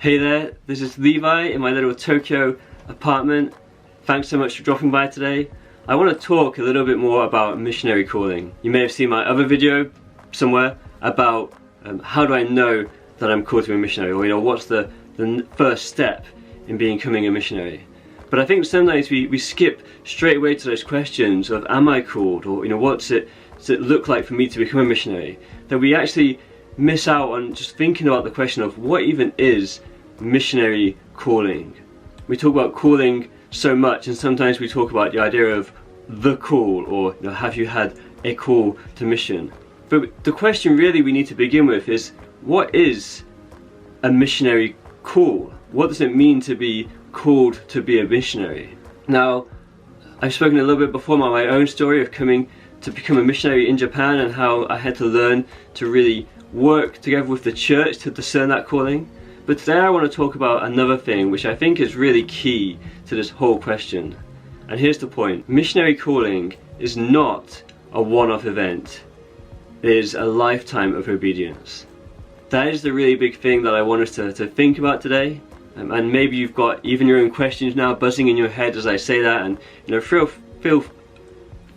Hey there, this is Levi in my little Tokyo apartment. Thanks so much for dropping by today. I want to talk a little bit more about missionary calling. You may have seen my other video somewhere about how do I know that I'm called to be a missionary, or what's the first step in becoming a missionary. But I think sometimes we skip straight away to those questions of am I called, or does it look like for me to become a missionary, that we actually miss out on just thinking about the question of what even is missionary calling. We talk about calling so much, and sometimes we talk about the idea of the call, or have you had a call to mission. But the question really we need to begin with is, what is a missionary call? What does it mean to be called to be a missionary? Now, I've spoken a little bit before about my own story of coming to become a missionary in Japan, and how I had to learn to really work together with the church to discern that calling. But today I want to talk about another thing which I think is really key to this whole question. And here's the point. Missionary calling is not a one-off event. It is a lifetime of obedience. That is the really big thing that I want us to think about today. And maybe you've got even your own questions now buzzing in your head as I say that, and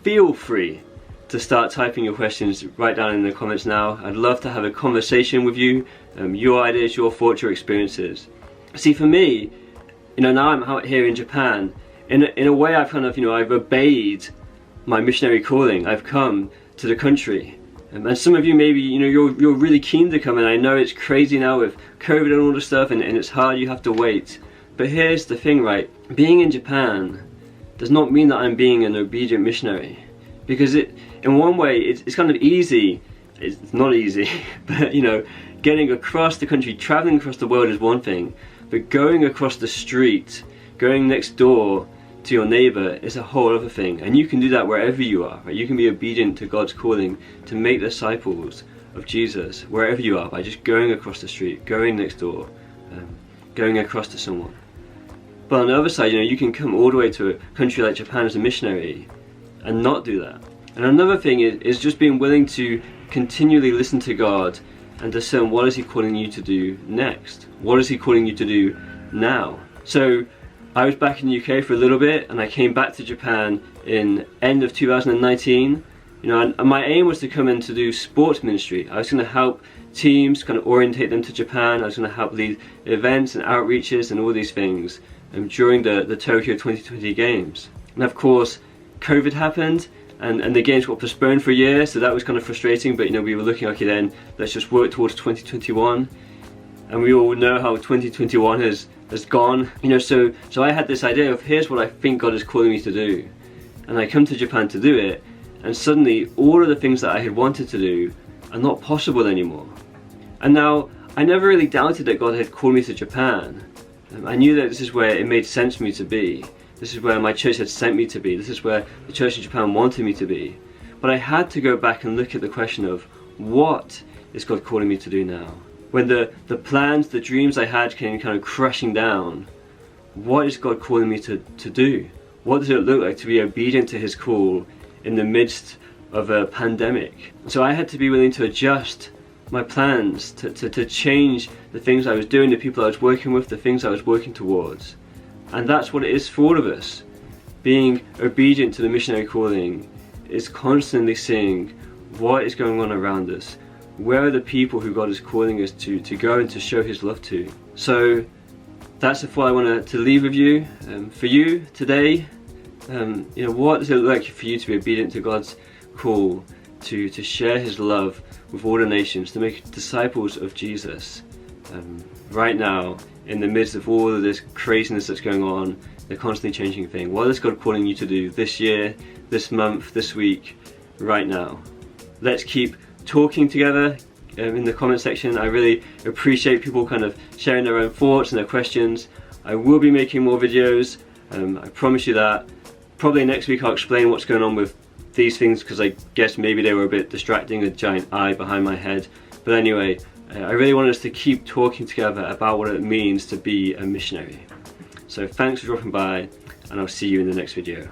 feel free to start typing your questions right down in the comments now. I'd love to have a conversation with you, your ideas, your thoughts, your experiences. See, for me, now I'm out here in Japan. In a way, I've I've obeyed my missionary calling. I've come to the country, and some of you maybe you're really keen to come, and I know it's crazy now with COVID and all the stuff, and it's hard. You have to wait. But here's the thing, right? Being in Japan does not mean that I'm being an obedient missionary, because in one way it's kind of easy. It's not easy, but getting across the country, traveling across the world is one thing, but going across the street, going next door to your neighbor is a whole other thing. And you can do that wherever you are, right? You can be obedient to God's calling to make disciples of Jesus wherever you are, by just going across the street, going next door, going across to someone. But on the other side, you can come all the way to a country like Japan as a missionary and not do that. And another thing is just being willing to continually listen to God and discern what is He calling you to do next. What is He calling you to do now? So I was back in the UK for a little bit, and I came back to Japan in end of 2019. And my aim was to come in to do sports ministry. I was going to help teams, kind of orientate them to Japan. I was going to help lead events and outreaches and all these things during the Tokyo 2020 games. And of course, COVID happened, and the games got postponed for a year, so that was kind of frustrating. But we were looking, okay, then let's just work towards 2021. And we all know how 2021 has gone. So I had this idea of, here's what I think God is calling me to do. And I come to Japan to do it, and suddenly all of the things that I had wanted to do are not possible anymore. And now, I never really doubted that God had called me to Japan. I knew that this is where it made sense for me to be. This is where my church had sent me to be. This is where the church in Japan wanted me to be. But I had to go back and look at the question of, what is God calling me to do now? When the plans, the dreams I had came kind of crashing down, what is God calling me to do? What does it look like to be obedient to His call in the midst of a pandemic? So I had to be willing to adjust my plans, to change the things I was doing, the people I was working with, the things I was working towards. And that's what it is for all of us. Being obedient to the missionary calling is constantly seeing what is going on around us. Where are the people who God is calling us to go and to show His love to? So that's the thought I want to leave with you. For you today, what does it look like for you to be obedient to God's call to share His love with all the nations, to make disciples of Jesus right now, in the midst of all of this craziness that's going on, the constantly changing thing? What is God calling you to do this year, this month, this week, right now? Let's keep talking together in the comment section. I really appreciate people kind of sharing their own thoughts and their questions. I will be making more videos, I promise you that. Probably next week I'll explain what's going on with these things, because I guess maybe they were a bit distracting, a giant eye behind my head. But anyway, I really want us to keep talking together about what it means to be a missionary. So thanks for dropping by, and I'll see you in the next video.